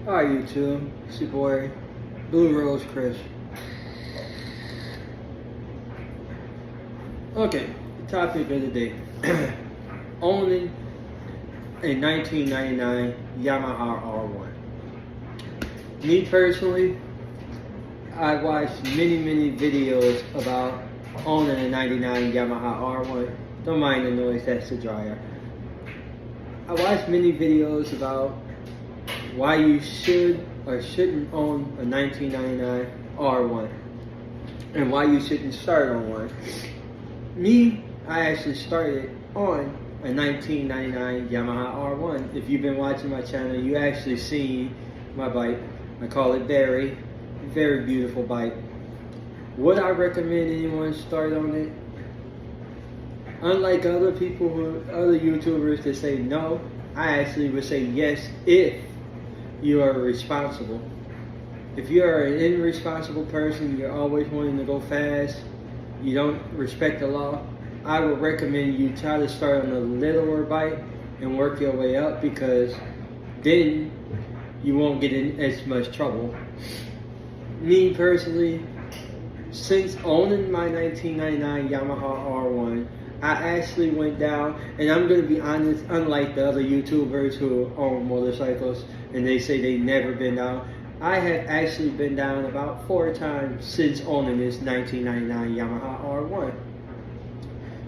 Hi YouTube, it's your boy Blue Rose Chris. Okay, the topic of the day. Owning a 1999 Yamaha R1. Me personally, I watched many videos about owning a 99 Yamaha R1. Don't mind the noise, that's the dryer. I watched many videos about why you should or shouldn't own a 1999 R1 and why you shouldn't start on one. Me, I actually started on a 1999 Yamaha R1. If you've been watching my channel, you actually seen my bike. I call it Very beautiful bike. Would I recommend anyone start on it? Unlike other YouTubers that say no, I actually would say yes if you are responsible. If you are an irresponsible person, you're always wanting to go fast, you don't respect the law, I would recommend you try to start on a littler bike and work your way up, because then you won't get in as much trouble. Me personally, since owning my 1999 Yamaha R1, I actually went down, and I'm going to be honest, unlike the other YouTubers who own motorcycles and they say they've never been down, I have actually been down about 4 times since owning this 1999 Yamaha R1.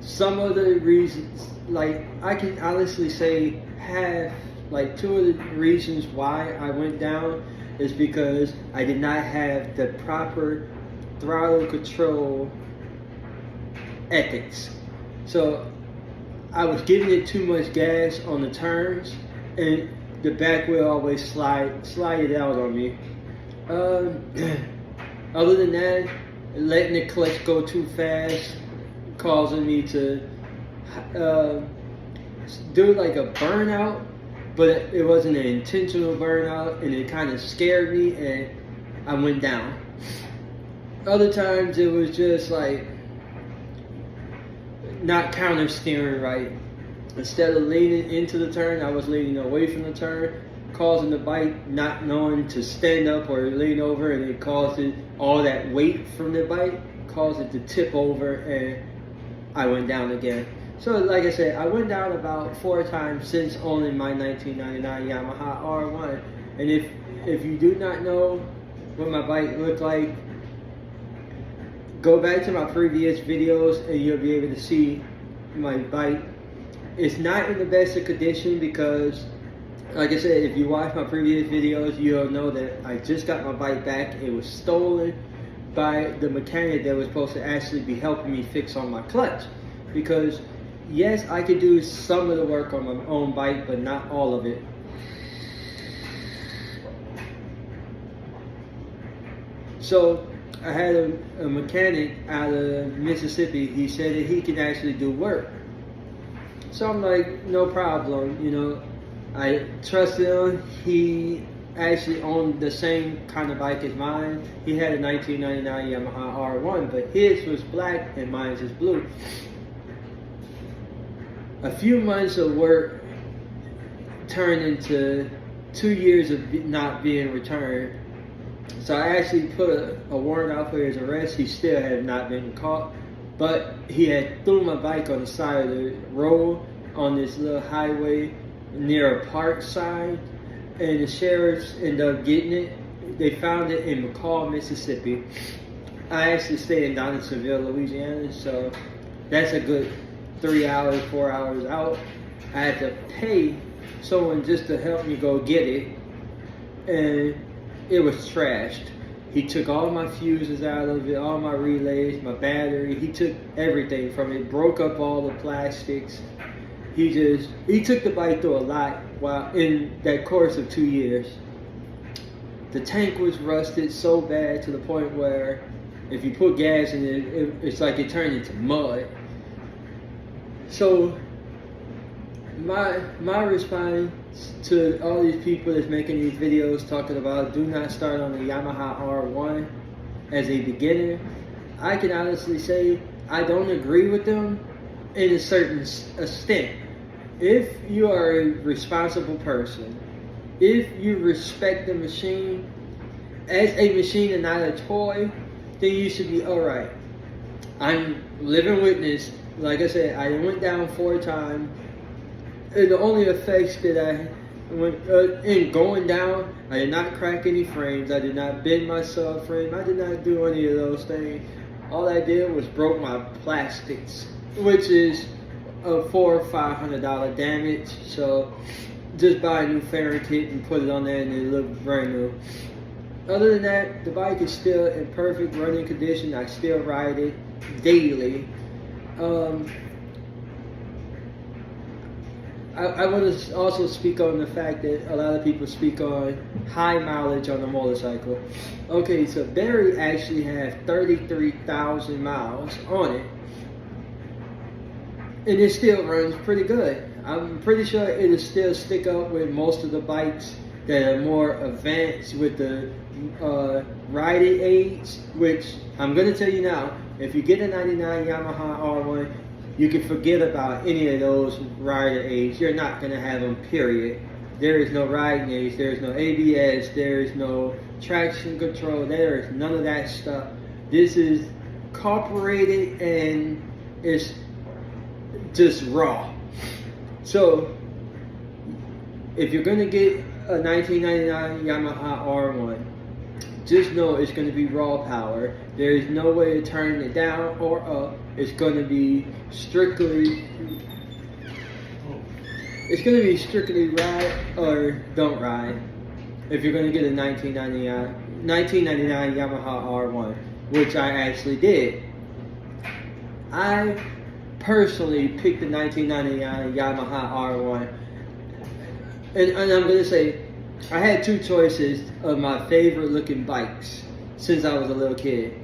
Some of the reasons, like I can honestly say have like 2 of the reasons why I went down is because I did not have the proper throttle control ethics. So I was giving it too much gas on the turns, and the back wheel always slide it out on me. Other than that, letting the clutch go too fast, causing me to do like a burnout, but it wasn't an intentional burnout, and it kind of scared me, and I went down. Other times it was just like not counter steering right. Instead of leaning into the turn, I was leaning away from the turn, causing the bike not knowing to stand up or lean over, and it caused it, all that weight from the bike caused it to tip over, and I went down again. So like I said, I went down about 4 times since owning my 1999 Yamaha R1. And if you do not know what my bike looked like, go back to my previous videos and you'll be able to see my bike. It's not in the best of condition because, like I said, if you watch my previous videos, you'll know that I just got my bike back. It was stolen by the mechanic that was supposed to actually be helping me fix on my clutch. Because yes, I could do some of the work on my own bike, but not all of it. So I had a mechanic out of Mississippi. He said that he can actually do work. So I'm like, no problem, you know. I trusted him. He actually owned the same kind of bike as mine. He had a 1999 Yamaha R1, but his was black and mine is blue. A few months of work turned into 2 years of not being returned. So I actually put a warrant out for his arrest. He still had not been caught, but he had threw my bike on the side of the road on this little highway near a park sign, and the sheriffs ended up getting it. They found it in McCall, Mississippi. I actually stay in Donaldsonville, Louisiana, so that's a good 3 hours, 4 hours out. I had to pay someone just to help me go get it, and it was trashed. He took all my fuses out of it, all my relays, my battery. He took everything from it, broke up all the plastics. He took the bike through a lot while in that course of 2 years. The tank was rusted so bad to the point where if you put gas in it, it's like it turned into mud. So my response to all these people that's making these videos talking about do not start on the Yamaha R1 as a beginner, I can honestly say I don't agree with them in a certain extent. If you are a responsible person if you respect the machine as a machine and not a toy, then you should be alright. I'm living witness. Like I said, I went down 4 times. And the only effects that I went in going down, I did not crack any frames. I did not bend my subframe. I did not do any of those things. All I did was broke my plastics, which is a $400 or $500 damage. So just buy a new fairing kit and put it on there, and it looks brand new. Other than that, the bike is still in perfect running condition. I still ride it daily. I want to also speak on the fact that a lot of people speak on high mileage on a motorcycle. Okay, so Barry actually has 33,000 miles on it, and it still runs pretty good. I'm pretty sure it'll still stick up with most of the bikes that are more advanced with the riding aids, which I'm going to tell you now, if you get a 99 Yamaha R1, you can forget about any of those rider aids. You're not going to have them, period. There is no riding aids, there is no ABS, there is no traction control, there is none of that stuff. This is carbureted and it's just raw. So, if you're going to get a 1999 Yamaha R1, just know it's going to be raw power. There is no way to turn it down or up. It's going to be strictly ride or don't ride. If you're going to get a 1999 Yamaha R1, which I actually did. I personally picked the 1999 Yamaha R1, and I'm going to say, I had 2 choices of my favorite looking bikes since I was a little kid.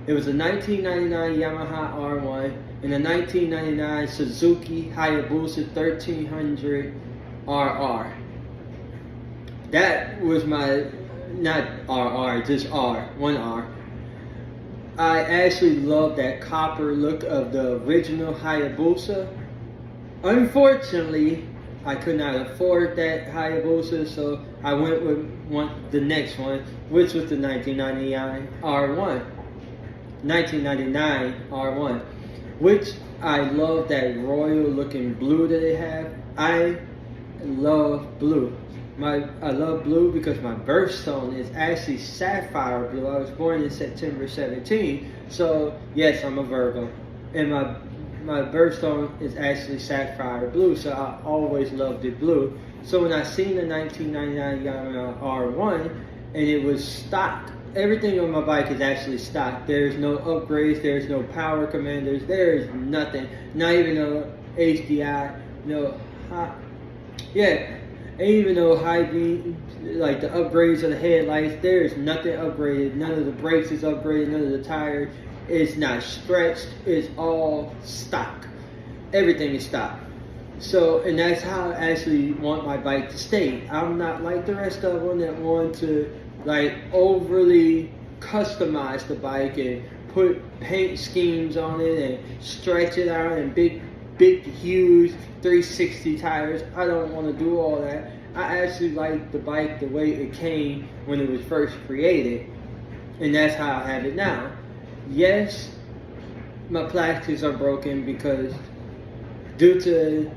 It was a 1999 Yamaha R1 and a 1999 Suzuki Hayabusa 1300 RR. That was my, not RR, just R, 1R. I actually love that copper look of the original Hayabusa. Unfortunately, I could not afford that Hayabusa, so I went with the next one, which was the 1999 R1, which I love that royal looking blue that they have. I love blue. I love blue because my birthstone is actually sapphire blue. I was born in September 17, so yes, I'm a Virgo, and my birthstone is actually sapphire blue, so I always loved it blue. So when I seen the 1999 Yamaha R1 and it was stock, everything on my bike is actually stock. There's no upgrades, there's no power commanders, there is nothing, not even no HDI, ain't even no high beam, like the upgrades of the headlights. There is nothing upgraded. None of the brakes is upgraded, none of the tires. It's not stretched, it's all stock. Everything is stock. So, and that's how I actually want my bike to stay. I'm not like the rest of them that want to like overly customize the bike and put paint schemes on it and stretch it out and big, huge 360 tires. I don't want to do all that. I actually like the bike the way it came when it was first created, and that's how I have it now. Yes, my plastics are broken because due to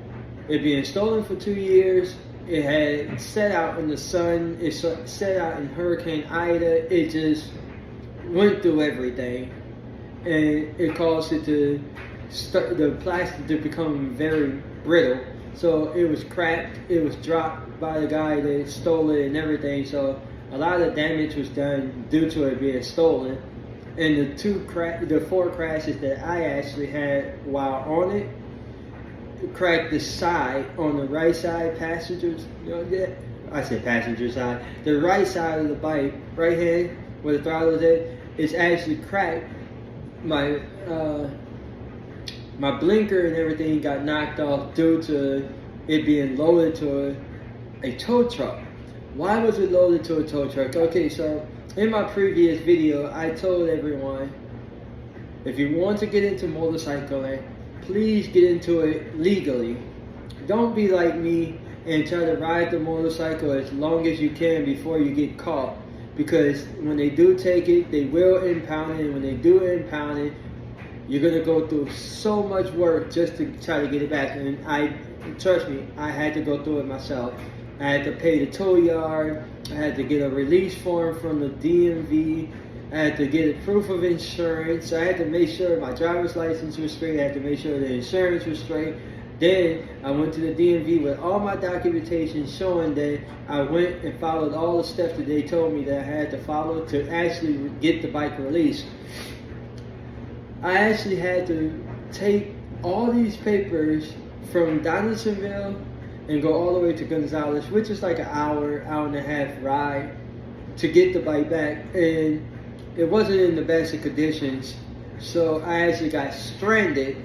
it being stolen for 2 years, it had set out in the sun, it set out in Hurricane Ida, it just went through everything, and it caused it to start, the plastic to become very brittle. So it was cracked, it was dropped by the guy that stole it and everything, so a lot of damage was done due to it being stolen. And the 4 crashes that I actually had while on it, cracked the side on the right side, passengers, I said passenger side, the right side of the bike, right hand where the throttle is at, is actually cracked. My blinker and everything got knocked off due to it being loaded to a tow truck. Why was it loaded to a tow truck? Okay, so in my previous video, I told everyone, if you want to get into motorcycling, please get into it legally. Don't be like me and try to ride the motorcycle as long as you can before you get caught. Because when they do take it, they will impound it, and when they do impound it, you're gonna go through so much work just to try to get it back. And trust me, I had to go through it myself. I had to pay the tow yard. I had to get a release form from the DMV. I had to get a proof of insurance. I had to make sure my driver's license was straight. I had to make sure the insurance was straight. Then I went to the DMV with all my documentation showing that I went and followed all the steps that they told me that I had to follow to actually get the bike released. I actually had to take all these papers from Donaldsonville and go all the way to Gonzales, which is like an hour and a half ride to get the bike back. And it wasn't in the best of conditions. So I actually got stranded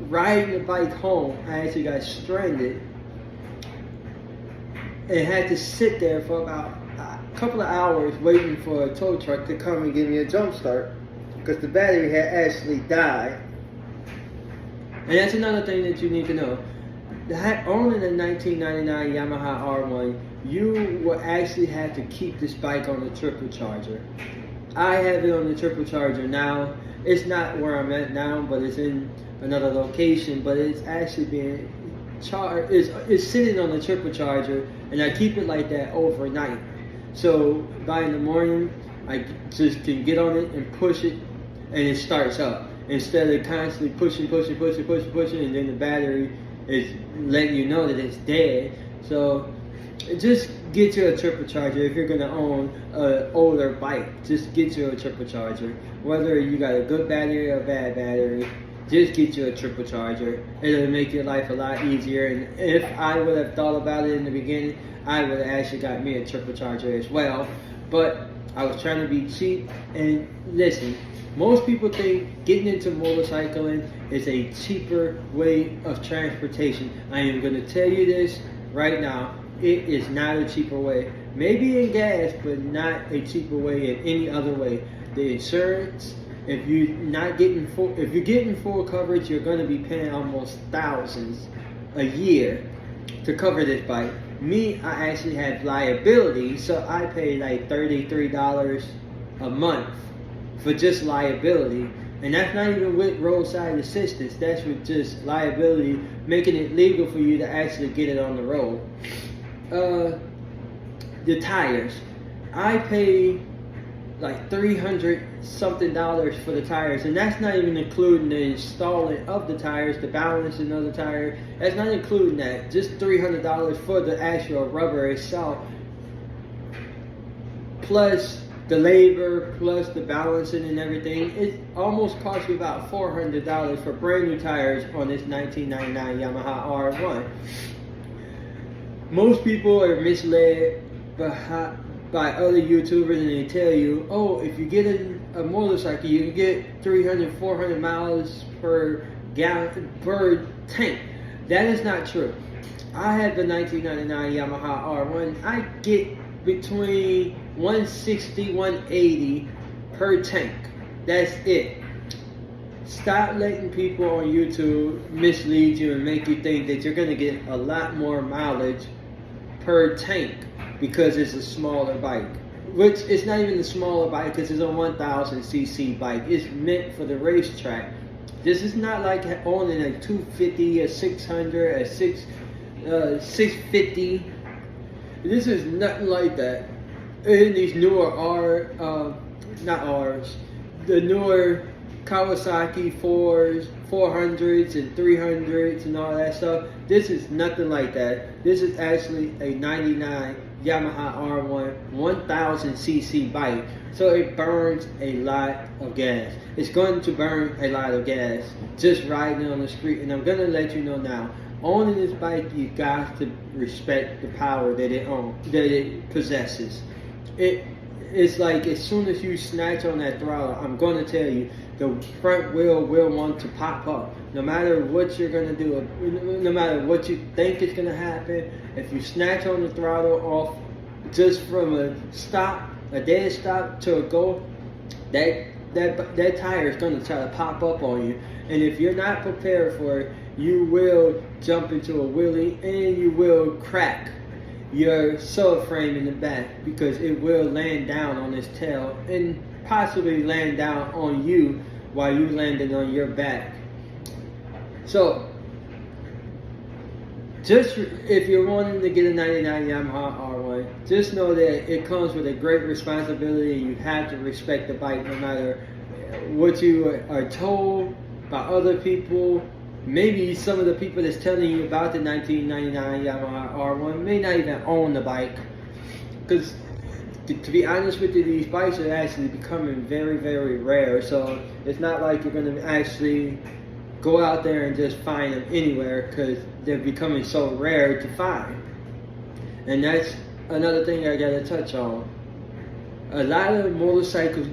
riding the bike home. I actually got stranded and had to sit there for about a couple of hours waiting for a tow truck to come and give me a jump start because the battery had actually died. And that's another thing that you need to know. Owning a 1999 Yamaha R1, you will actually have to keep this bike on the triple charger. I have it on the triple charger now. It's not where I'm at now, but it's in another location. But it's actually being charged. It's sitting on the triple charger, and I keep it like that overnight. So by in the morning, I just can get on it and push it, and it starts up instead of constantly pushing, and then the battery is letting you know that it's dead. So just get you a triple charger if you're going to own an older bike. Just get you a triple charger. Whether you got a good battery or a bad battery, just get you a triple charger. It'll make your life a lot easier. And if I would have thought about it in the beginning, I would have actually got me a triple charger as well. But I was trying to be cheap. And listen, most people think getting into motorcycling is a cheaper way of transportation. I am going to tell you this right now. It is not a cheaper way. Maybe in gas, but not a cheaper way in any other way. The insurance, if you're getting full coverage, you're going to be paying almost thousands a year to cover this bike. Me, I actually have liability, so I pay like $33 a month for just liability. And that's not even with roadside assistance. That's with just liability, making it legal for you to actually get it on the road. The tires. I pay like $300 something for the tires, and that's not even including the installing of the tires, the balancing of the tire. That's not including that. Just $300 for the actual rubber itself, plus the labor, plus the balancing and everything. It almost cost me about $400 for brand new tires on this 1999 Yamaha R1. Most people are misled by other YouTubers, and they tell you, oh, if you get a motorcycle, you can get 300, 400 miles per gallon per tank. That is not true. I have the 1999 Yamaha R1. I get between 160, 180 per tank. That's it. Stop letting people on YouTube mislead you and make you think that you're going to get a lot more mileage per tank because it's a smaller bike. Which it's not even a smaller bike because it's a 1000cc bike. It's meant for the racetrack. This is not like owning a 250, a 600, a 650. This is nothing like that. And these newer the newer Kawasaki 400s and 300s and all that stuff. This is nothing like that. This is actually a 99 Yamaha R1 1000cc bike. So it burns a lot of gas. It's going to burn a lot of gas just riding on the street. And I'm going to let you know now, owning this bike, you got to respect the power that it possesses. It's like as soon as you snatch on that throttle, I'm going to tell you, the front wheel will want to pop up. No matter what you're going to do, no matter what you think is going to happen, if you snatch on the throttle off just from a dead stop to a go, that that tire is going to try to pop up on you. And if you're not prepared for it, you will jump into a wheelie and you will crack your subframe in the back, because it will land down on its tail and possibly land down on you while you landing on your back. So just if you're wanting to get a 99 Yamaha R1, just know that it comes with a great responsibility. You have to respect the bike no matter what you are told by other people. Maybe some of the people that's telling you about the 1999 Yamaha R1 may not even own the bike. Because to be honest with you, these bikes are actually becoming very, very rare. So it's not like you're going to actually go out there and just find them anywhere, because they're becoming so rare to find. And that's another thing I gotta touch on. A lot of motorcycle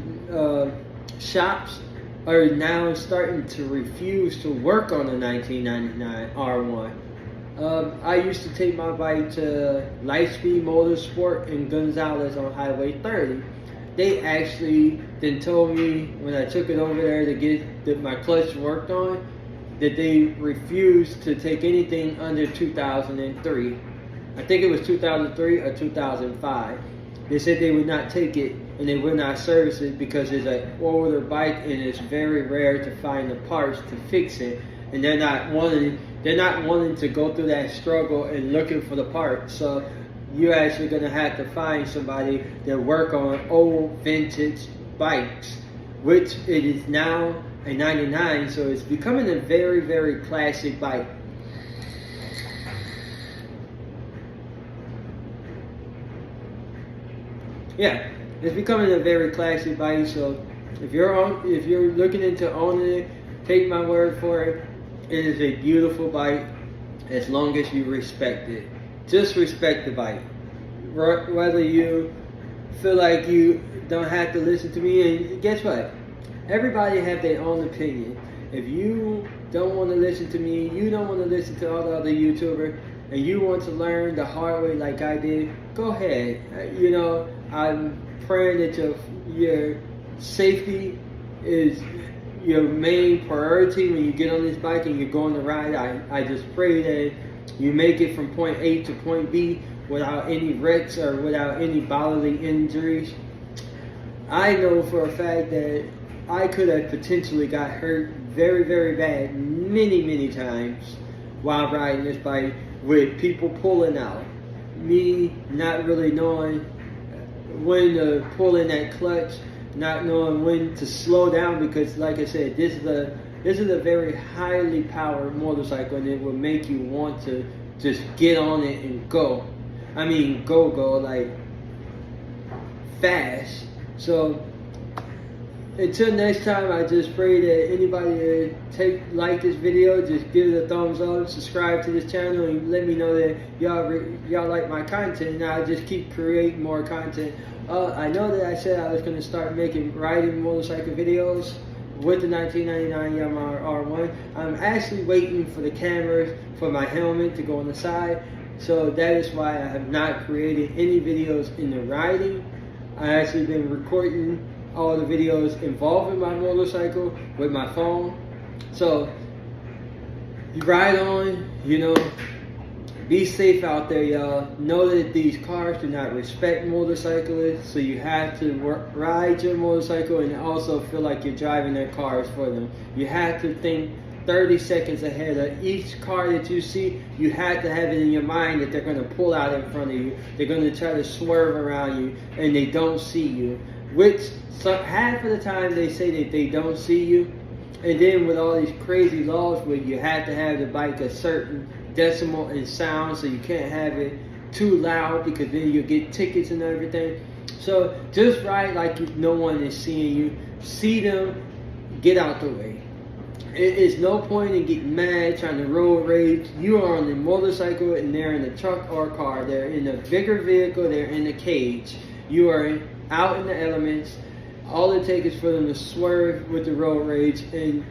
shops are now starting to refuse to work on the 1999 R1. I used to take my bike to Lightspeed Motorsport in Gonzales on Highway 30. They actually then told me when I took it over there to get my clutch worked on, that they refused to take anything under 2003. I think it was 2003 or 2005. They said they would not take it and they would not service it because it's an older bike and it's very rare to find the parts to fix it. And they're not wanting to go through that struggle and looking for the parts. So you're actually going to have to find somebody that work on old vintage bikes, which it is now a 99, so it's becoming a very, very classic bike. Yeah, it's becoming a very classic bike. So if you're looking into owning it, take my word for it. It is a beautiful bike as long as you respect it. Just respect the bike. Whether you feel like you don't have to listen to me, and guess what? Everybody have their own opinion. If you don't want to listen to me, you don't want to listen to all the other YouTubers, and you want to learn the hard way like I did, go ahead. I'm praying that your safety is your main priority when you get on this bike and you're going to ride. I just pray that you make it from point A to point B without any wrecks or without any bodily injuries. I know for a fact that I could have potentially got hurt very, very bad many times while riding this bike with people pulling out. Me not really knowing when to pull in that clutch, not knowing when to slow down, because like I said, this is a very highly powered motorcycle and it will make you want to just get on it and go. I mean go like fast. So until next time, I just pray that anybody like this video, just give it a thumbs up, subscribe to this channel, and let me know that y'all like my content, and I'll just keep creating more content. I know that I said I was going to start making riding motorcycle videos with the 1999 Yamaha R1. I'm actually waiting for the cameras for my helmet to go on the side, so that is why I have not created any videos in the riding. I actually been recording all the videos involving my motorcycle with my phone. So you ride on, be safe out there, y'all. Know that these cars do not respect motorcyclists, so you have to ride your motorcycle and also feel like you're driving their cars for them. You have to think 30 seconds ahead of each car that you see. You have to have it in your mind that they're going to pull out in front of you. They're going to try to swerve around you and they don't see you. Which half of the time they say that they don't see you, and then with all these crazy laws where you have to have the bike a certain decimal in sound, so you can't have it too loud because then you'll get tickets and everything. So just ride like no one is seeing you. See them, get out the way. It is no point in getting mad, trying to road rage. You are on the motorcycle and they're in a truck or a car. They're in a bigger vehicle, they're in a cage. You are out in the elements. All it takes is for them to swerve with the road rage and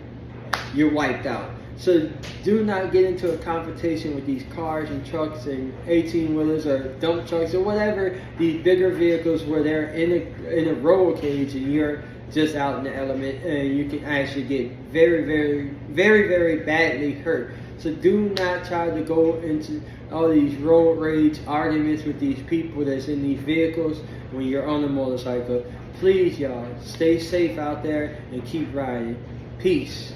you're wiped out. So do not get into a confrontation with these cars and trucks and 18-wheelers or dump trucks or whatever, these bigger vehicles where they're in a roll cage and you're just out in the element, and you can actually get very, very, very, very badly hurt. So do not try to go into all these road rage arguments with these people that's in these vehicles when you're on a motorcycle. Please, y'all, stay safe out there and keep riding. Peace.